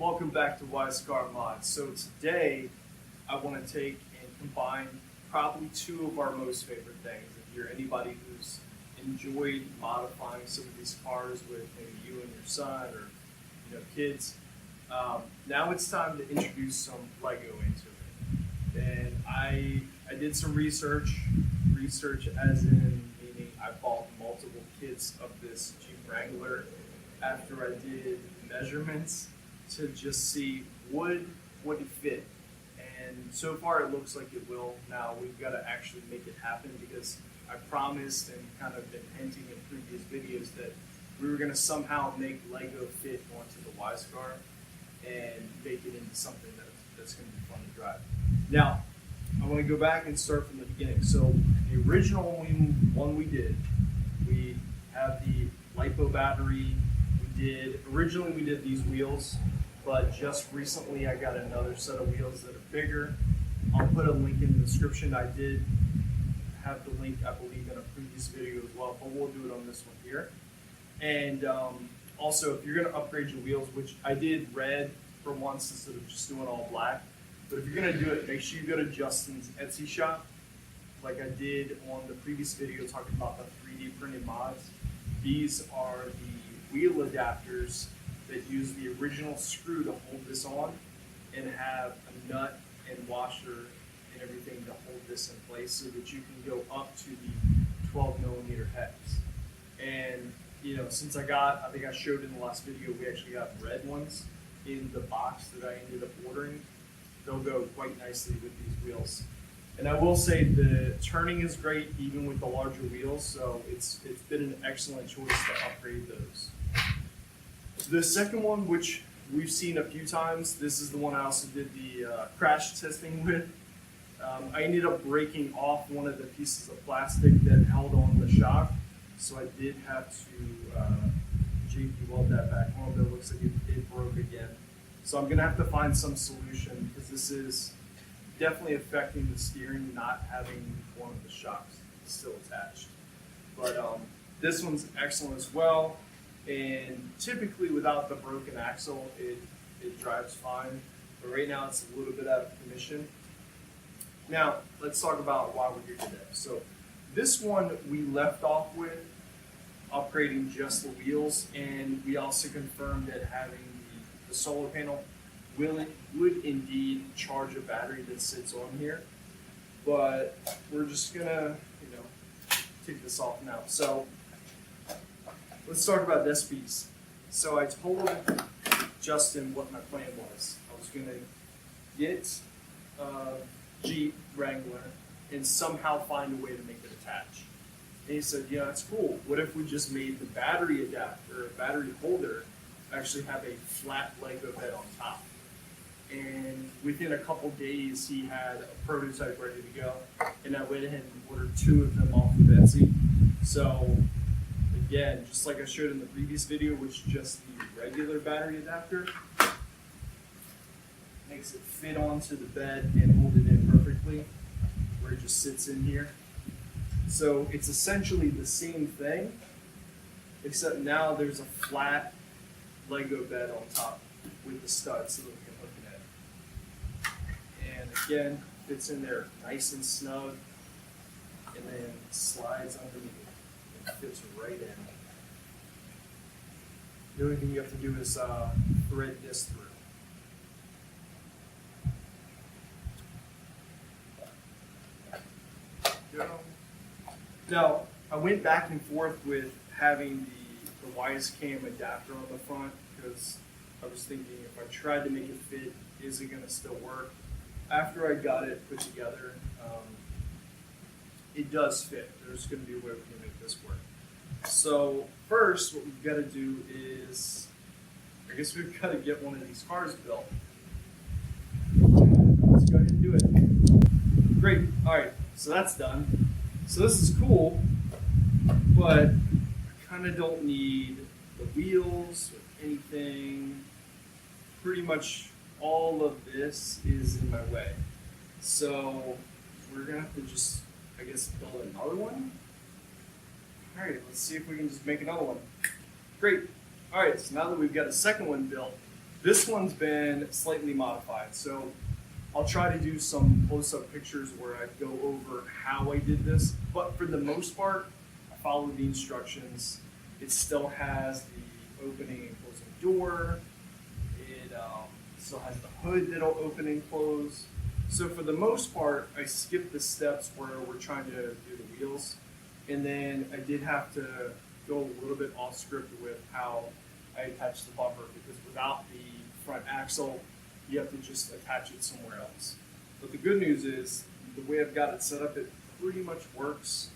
Welcome back to Wyze Car Mods. So today I want to take and combine probably two of our most favorite things. If you're anybody who's enjoyed modifying some of these cars with maybe you and your son or kids, now it's time to introduce some Lego into it. And I did some research as in meaning I bought multiple kits of this Jeep Wrangler after I did measurements to just see would it fit, and so far it looks like it will. Now we've got to actually make it happen because I promised and kind of been hinting in previous videos that we were going to somehow make Lego fit onto the Wyze Car and make it into something that's going to be fun to drive. Now I want to go back and start from the beginning. So the original one we did, we have the LiPo battery. Originally we did these wheels, but just recently I got another set of wheels that are bigger. I'll put a link in the description. I did have the link, I believe, in a previous video as well, but we'll do it on this one here. And also, if you're going to upgrade your wheels, which I did red for once instead of just doing all black, but if you're going to do it, make sure you go to Justin's Etsy shop, like I did on the previous video talking about the 3D printed mods. These are the wheel adapters that use the original screw to hold this on and have a nut and washer and everything to hold this in place so that you can go up to the 12mm heads. And since I think I showed in the last video, we actually got red ones in the box that I ended up ordering. They'll go quite nicely with these wheels. And I will say the turning is great even with the larger wheels, so it's been an excellent choice to upgrade those. The second one, which we've seen a few times, this is the one I also did the crash testing with. I ended up breaking off one of the pieces of plastic that held on the shock, so I did have to JP weld that back on, but it looks like it broke again. So I'm going to have to find some solution because this is definitely affecting the steering, not having one of the shocks still attached. But this one's excellent as well. And typically without the broken axle, it drives fine. But right now it's a little bit out of commission. Now, let's talk about why we're here today. So this one we left off with upgrading just the wheels, and we also confirmed that having the solar panel would indeed charge a battery that sits on here. But we're just gonna, take this off now. So let's talk about this piece. So I told Justin what my plan was. I was going to get a Jeep Wrangler and somehow find a way to make it attach. And he said, yeah, that's cool. What if we just made the battery adapter, battery holder, actually have a flat Lego bed on top? And within a couple days, he had a prototype ready to go. And I went ahead and ordered 2 of them off of Etsy. So again, just like I showed in the previous video, which is just the regular battery adapter, makes it fit onto the bed and hold it in perfectly, where it just sits in here. So it's essentially the same thing, except now there's a flat Lego bed on top with the studs so that we can hook it in. And again, fits in there nice and snug, and then slides underneath. Fits right in. The only thing you have to do is thread this through. Now, I went back and forth with having the Wyzicon adapter on the front because I was thinking if I tried to make it fit, is it going to still work? After I got it put together, it does fit. There's going to be a way we can make this work. So first, what we've got to do is, I guess we've got to get one of these cars built. Let's go ahead and do it. Great. All right. So that's done. So this is cool, but I kind of don't need the wheels or anything. Pretty much all of this is in my way. So we're going to have to just, I guess, build another one. All right, let's see if we can just make another one. Great. All right, so now that we've got a second one built, This one's been slightly modified, so I'll try to do some close-up pictures where I go over how I did this, but for the most part, I followed the instructions. It still has the opening and closing door. It still has the hood that'll open and close. So for the most part, I skipped the steps where we're trying to do the wheels. And then I did have to go a little bit off script with how I attach the bumper, because without the front axle, you have to just attach it somewhere else. But the good news is, the way I've got it set up, it pretty much works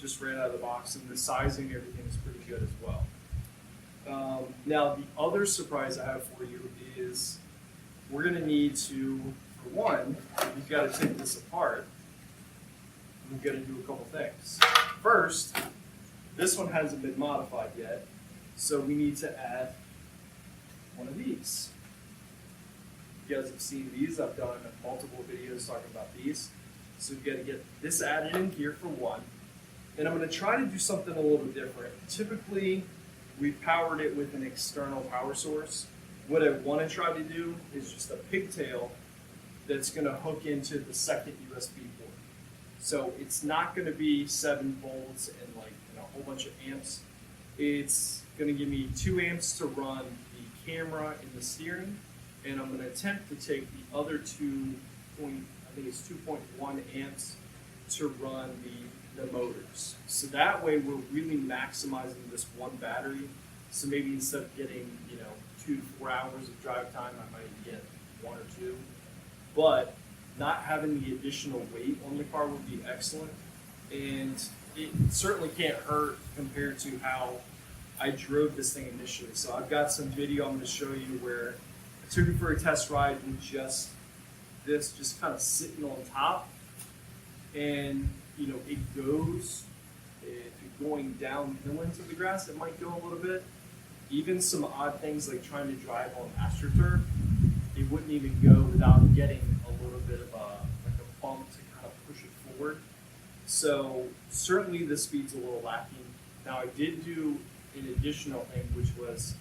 just right out of the box, and the sizing and everything is pretty good as well. Now, the other surprise I have for you is we're gonna need to, for one, you've got to take this apart. We've got to do a couple things. First, this one hasn't been modified yet, so we need to add one of these. You guys have seen these. I've done multiple videos talking about these. So we've got to get this added in here for one. And I'm going to try to do something a little bit different. Typically, we've powered it with an external power source. What I want to try to do is just a pigtail that's going to hook into the second USB port. So it's not going to be 7 volts and a whole bunch of amps. It's going to give me 2 amps to run the camera and the steering, and I'm going to attempt to take the other 2.1 amps to run the motors. So that way we're really maximizing this one battery. So maybe instead of getting 2 to 4 hours of drive time, I might get 1 or 2. But not having the additional weight on the car would be excellent, and it certainly can't hurt compared to how I drove this thing initially. So I've got some video I'm going to show you where I took it for a test ride with just kind of sitting on top, and it goes. If you're going downhill into the grass, it might go a little bit. Even some odd things like trying to drive on AstroTurf, it wouldn't even go without getting a little bit of a bump to kind of push it forward. So certainly the speed's a little lacking. Now I did do an additional thing, which was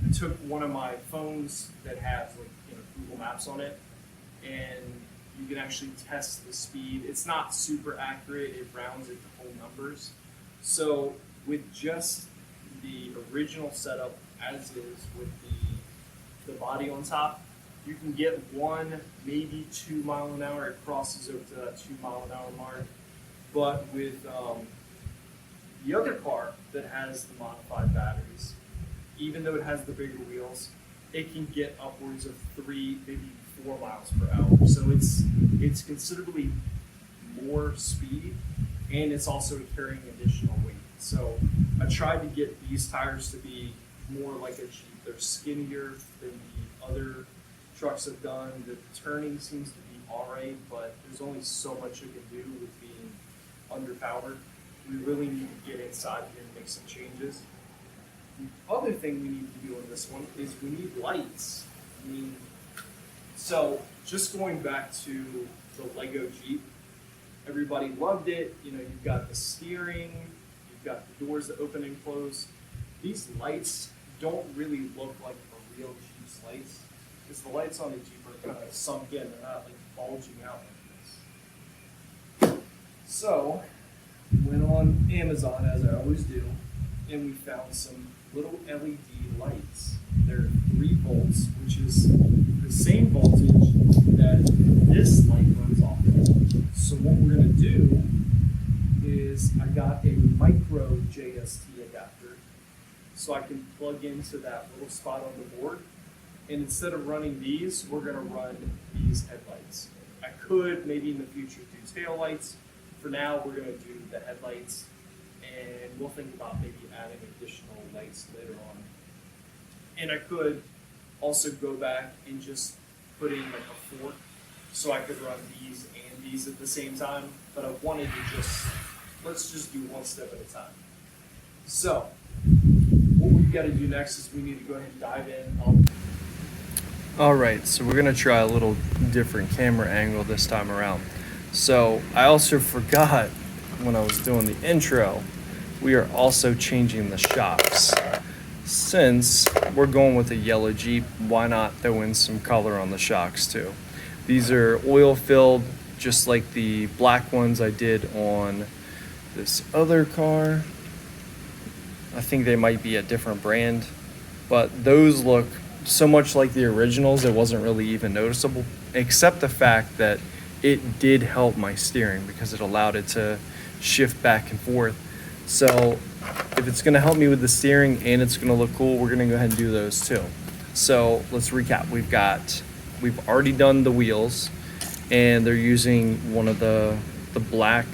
I took one of my phones that has Google Maps on it, and you can actually test the speed. It's not super accurate, it rounds it to whole numbers. So with just the original setup as is with the body on top, you can get 1, maybe 2 mile an hour. It crosses over to that 2 mile an hour mark. But with the other car that has the modified batteries, even though it has the bigger wheels, it can get upwards of 3, maybe 4 miles per hour. So it's considerably more speed, and it's also carrying additional weight. So I tried to get these tires to be more like a Jeep. They're skinnier than the other trucks have done. The turning seems to be all right, but there's only so much you can do with being underpowered. We really need to get inside here and make some changes. The other thing we need to do on this one is we need lights. So just going back to the Lego Jeep, everybody loved it. You've got the steering, you've got the doors that open and close. These lights don't really look like a real Jeep's lights, because the lights on the Jeep are kind of sunk in. They're not bulging out like this. So went on Amazon, as I always do, and we found some little LED lights. They're 3 volts, which is the same voltage that this light runs off of. So what we're going to do is I got a micro JST adapter, so I can plug into that little spot on the board. And instead of running these, we're going to run these headlights. I could maybe in the future do tail lights. For now, we're going to do the headlights, and we'll think about maybe adding additional lights later on. And I could also go back and just put in a fork, so I could run these and these at the same time. But I wanted to let's just do one step at a time. So what we've got to do next is we need to go ahead and dive in. All right, so we're gonna try a little different camera angle this time around. So I also forgot when I was doing the intro, we are also changing the shocks. since we're going with a yellow Jeep, why not throw in some color on the shocks too? These are oil filled, just like the black ones I did on this other car. I think they might be a different brand, but those look so much like the originals, it wasn't really even noticeable, except the fact that it did help my steering because it allowed it to shift back and forth. So if it's gonna help me with the steering and it's gonna look cool, we're gonna go ahead and do those too. So let's recap. We've already done the wheels, and they're using one of the black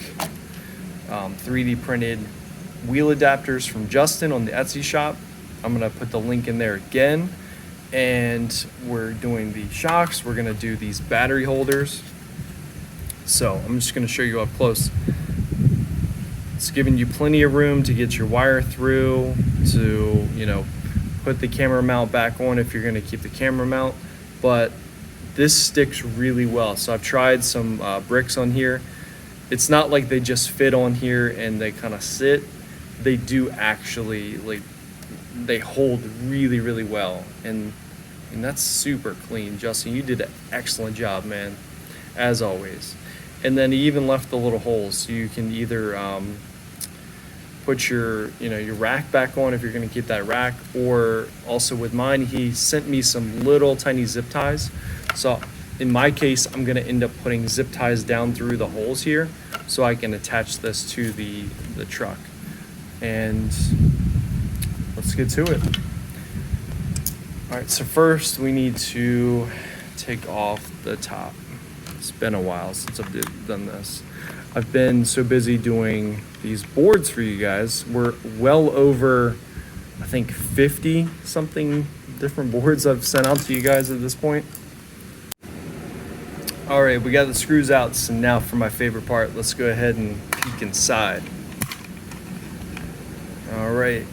3D printed wheel adapters from Justin on the Etsy shop. I'm gonna put the link in there again. And we're doing the shocks. We're gonna do these battery holders. So I'm just gonna show you up close. It's giving you plenty of room to get your wire through, to, you know, put the camera mount back on if you're gonna keep the camera mount. But this sticks really well. So I've tried some bricks on here. It's not like they just fit on here and they kind of sit. They do actually, like, they hold really, really well. And that's super clean. Justin, you did an excellent job, man, as always. And then he even left the little holes, so you can either put your rack back on if you're going to keep that rack, or also with mine, he sent me some little tiny zip ties. So in my case, I'm going to end up putting zip ties down through the holes here so I can attach this to the truck. And let's get to it. All right, so first we need to take off the top. It's been a while since I've done this. I've been so busy doing these boards for you guys. We're well over, I think, 50 something different boards I've sent out to you guys at this point. All right, we got the screws out, so now for my favorite part, let's go ahead and peek inside. All right,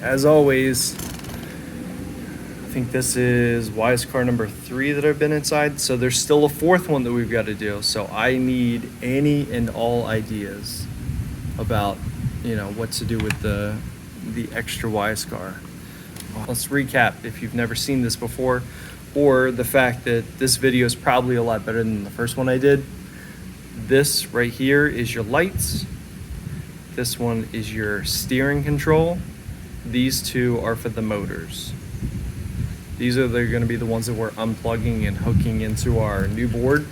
as always, I think this is Wyze Car number 3 that I've been inside. So there's still a 4th one that we've got to do. So I need any and all ideas about, you know, what to do with the extra Wyze Car. Let's recap if you've never seen this before, or the fact that this video is probably a lot better than the first one I did. This right here is your lights. This one is your steering control. These two are for the motors. They're going to be the ones that we're unplugging and hooking into our new board.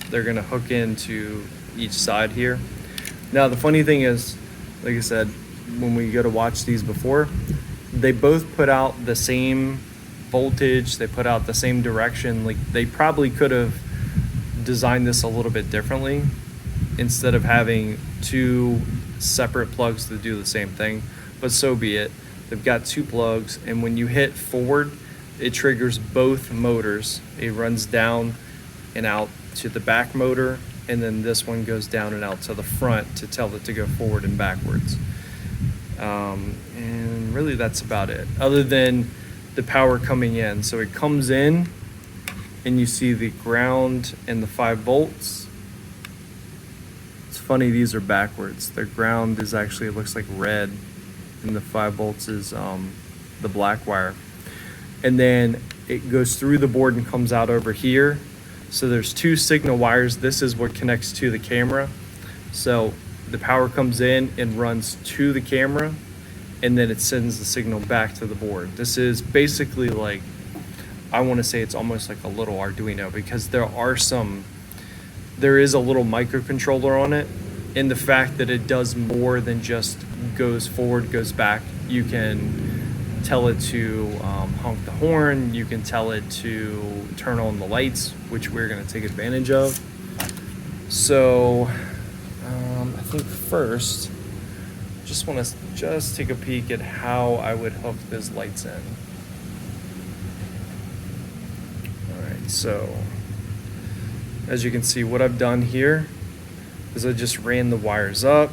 They're going to hook into each side here. Now the funny thing is, like I said, when we go to watch these before, they both put out the same voltage, they put out the same direction. Like, they probably could have designed this a little bit differently instead of having 2 separate plugs to do the same thing, but so be it. They've got 2 plugs, and when you hit forward, it triggers both motors. It runs down and out to the back motor, and then this one goes down and out to the front to tell it to go forward and backwards. And really that's about it, other than the power coming in. So it comes in, and you see the ground and the 5 volts. It's funny, these are backwards. The ground is actually, it looks like red, and the 5 volts is the black wire. And then it goes through the board and comes out over here. So there's 2 signal wires. This is what connects to the camera. So the power comes in and runs to the camera, and then it sends the signal back to the board. This is basically like, I want to say it's almost like a little Arduino, because there is a little microcontroller on it, and the fact that it does more than just goes forward, goes back. You can tell it to honk the horn. You can tell it to turn on the lights, which we're going to take advantage of. So I think first, just want to take a peek at how I would hook those lights in. All right, so as you can see, what I've done here is I just ran the wires up,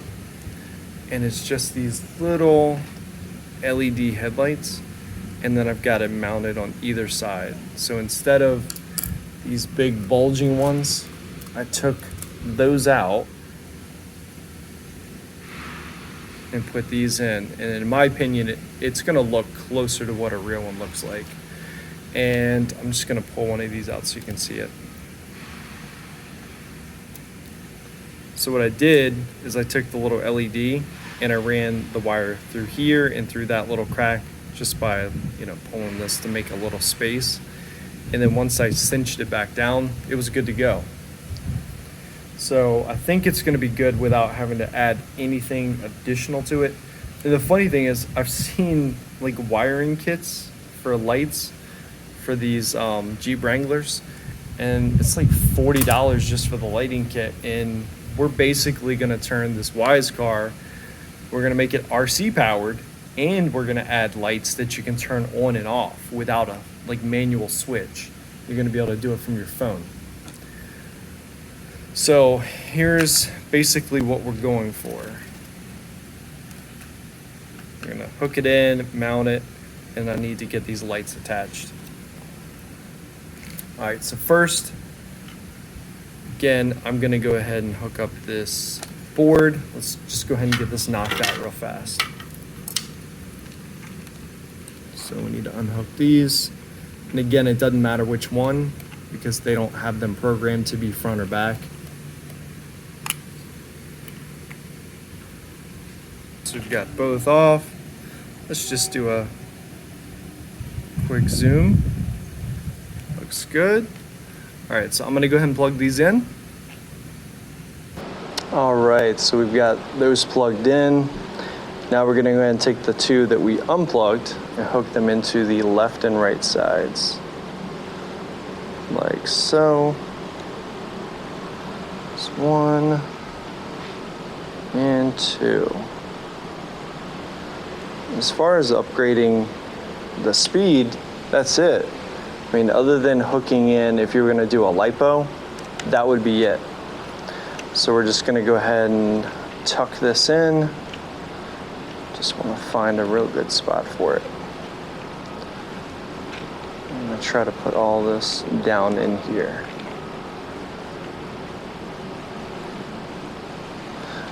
and it's just these little LED headlights, and then I've got it mounted on either side. So instead of these big bulging ones, I took those out and put these in. And in my opinion, it's gonna look closer to what a real one looks like. And I'm just gonna pull one of these out so you can see it. So what I did is I took the little LED and I ran the wire through here and through that little crack just by, pulling this to make a little space. And then once I cinched it back down, it was good to go. So I think it's gonna be good without having to add anything additional to it. And the funny thing is I've seen like wiring kits for lights for these Jeep Wranglers, and it's like $40 just for the lighting kit. And we're basically gonna turn this Wyze Car, we're gonna make it RC powered, and we're gonna add lights that you can turn on and off without a manual switch. You're gonna be able to do it from your phone. So here's basically what we're going for. We're gonna hook it in, mount it, and I need to get these lights attached. All right, so first, again, I'm gonna go ahead and hook up this board. Let's just go ahead and get this knocked out real fast. So we need to unhook these. And again, it doesn't matter which one because they don't have them programmed to be front or back. So we've got both off. Let's just do a quick zoom. Looks good. All right, so I'm gonna go ahead and plug these in. All right, so we've got those plugged in. Now we're gonna go ahead and take the two that we unplugged and hook them into the left and right sides. Like so. It's 1 and 2. As far as upgrading the speed, that's it. I mean, other than hooking in, if you were gonna do a lipo, that would be it. So we're just gonna go ahead and tuck this in. Just wanna find a real good spot for it. I'm gonna try to put all this down in here.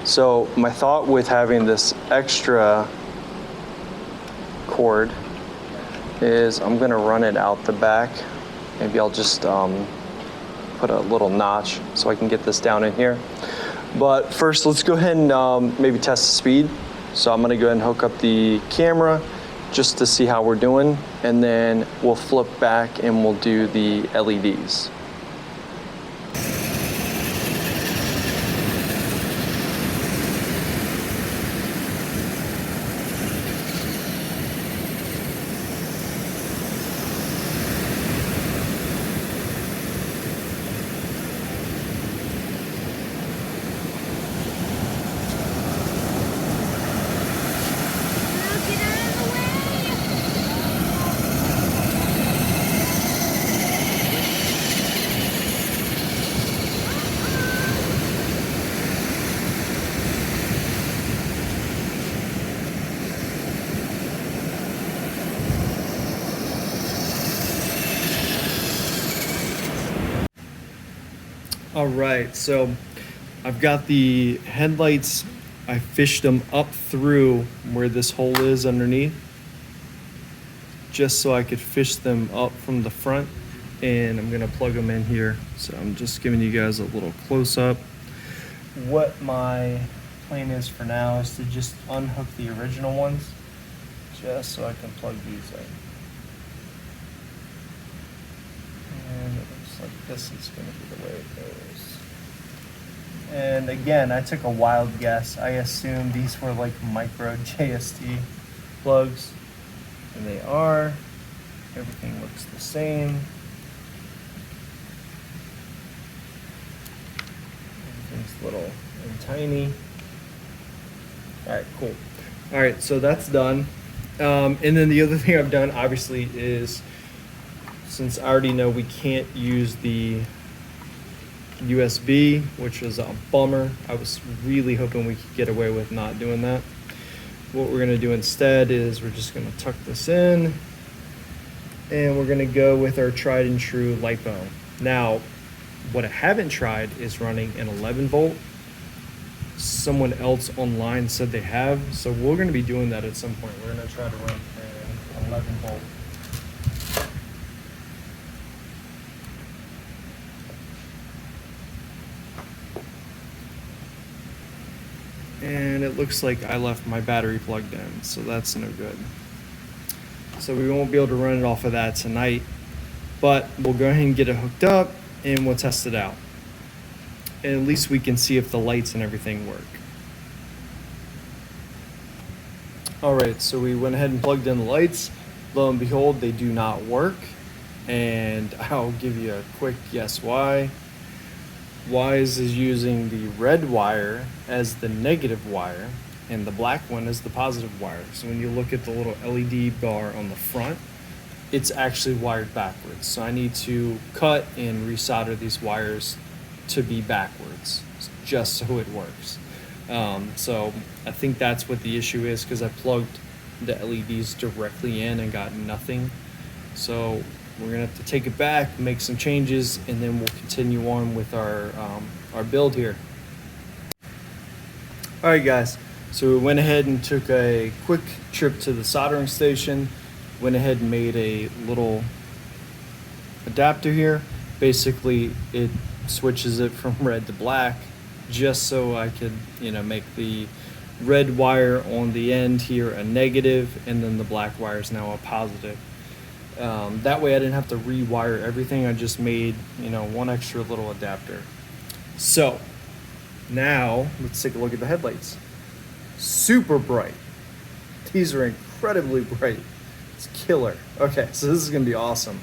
So my thought with having this extra cord is I'm gonna run it out the back. Maybe I'll just put a little notch so I can get this down in here. But first, let's go ahead and maybe test the speed. So I'm gonna go ahead and hook up the camera just to see how we're doing, and then we'll flip back and we'll do the LEDs. All right, so I've got the headlights. I fished them up through where this hole is underneath, just so I could fish them up from the front, and I'm gonna plug them in here. So I'm just giving you guys a little close up. What my plan is for now is to just unhook the original ones, just so I can plug these in. And it looks like this is going to be the way it goes. And again, I took a wild guess. I assumed these were like micro JST plugs, and they are. Everything looks the same. Everything's little and tiny. All right, cool. All right, so that's done. And then the other thing I've done, obviously, is since I already know we can't use the USB, which was a bummer. I was really hoping we could get away with not doing that. What we're gonna do instead is we're just gonna tuck this in, and we're gonna go with our tried and true LiPo. Now, what I haven't tried is running an 11 volt someone else online said they have. So we're going to be doing that at some point. We're going to try to run an 11 volt. And it looks like I left my battery plugged in, so that's no good. So we won't be able to run it off of that tonight, but we'll go ahead and get it hooked up and we'll test it out. And at least we can see if the lights and everything work. All right, so we went ahead and plugged in the lights. Lo and behold, they do not work. And I'll give you a quick guess why. Wyze is using the red wire as the negative wire and the black one as the positive wire. So when you look at the little LED bar on the front, it's actually wired backwards. So I need to cut and resolder these wires to be backwards just so it works. So I think that's what the issue is, because I plugged the LEDs directly in and got nothing. So we're gonna have to take it back, make some changes, and then we'll continue on with our build here. All right, guys. So we went ahead and took a quick trip to the soldering station. Went ahead and made a little adapter here. Basically, it switches it from red to black, just so I could, make the red wire on the end here a negative, and then the black wire is now a positive. That way I didn't have to rewire everything. I just made, one extra little adapter. So now let's take a look at the headlights. Super bright. These are incredibly bright. It's killer. Okay, so this is gonna be awesome.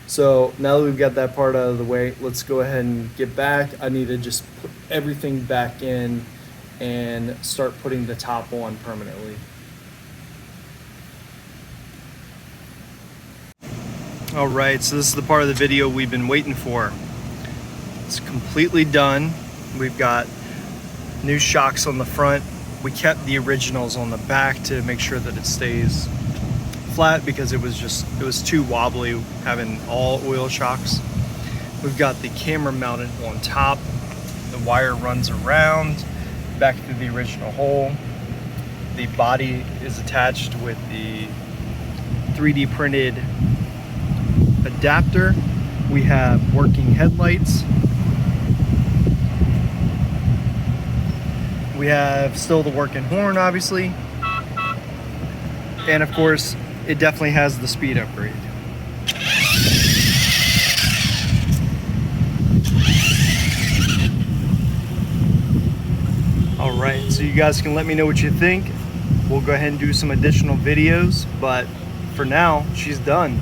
So now that we've got that part out of the way, let's go ahead and get back. I need to just put everything back in and start putting the top on permanently. All right, so this is the part of the video we've been waiting for. It's completely done. We've got new shocks on the front. We kept the originals on the back to make sure that it stays flat, because it was too wobbly having all oil shocks. We've got the camera mounted on top. The wire runs around back to the original hole. The body is attached with the 3D printed adapter. We have working headlights. We have still the working horn, obviously. And of course, it definitely has the speed upgrade. All right, so you guys can let me know what you think. We'll go ahead and do some additional videos, but for now, she's done.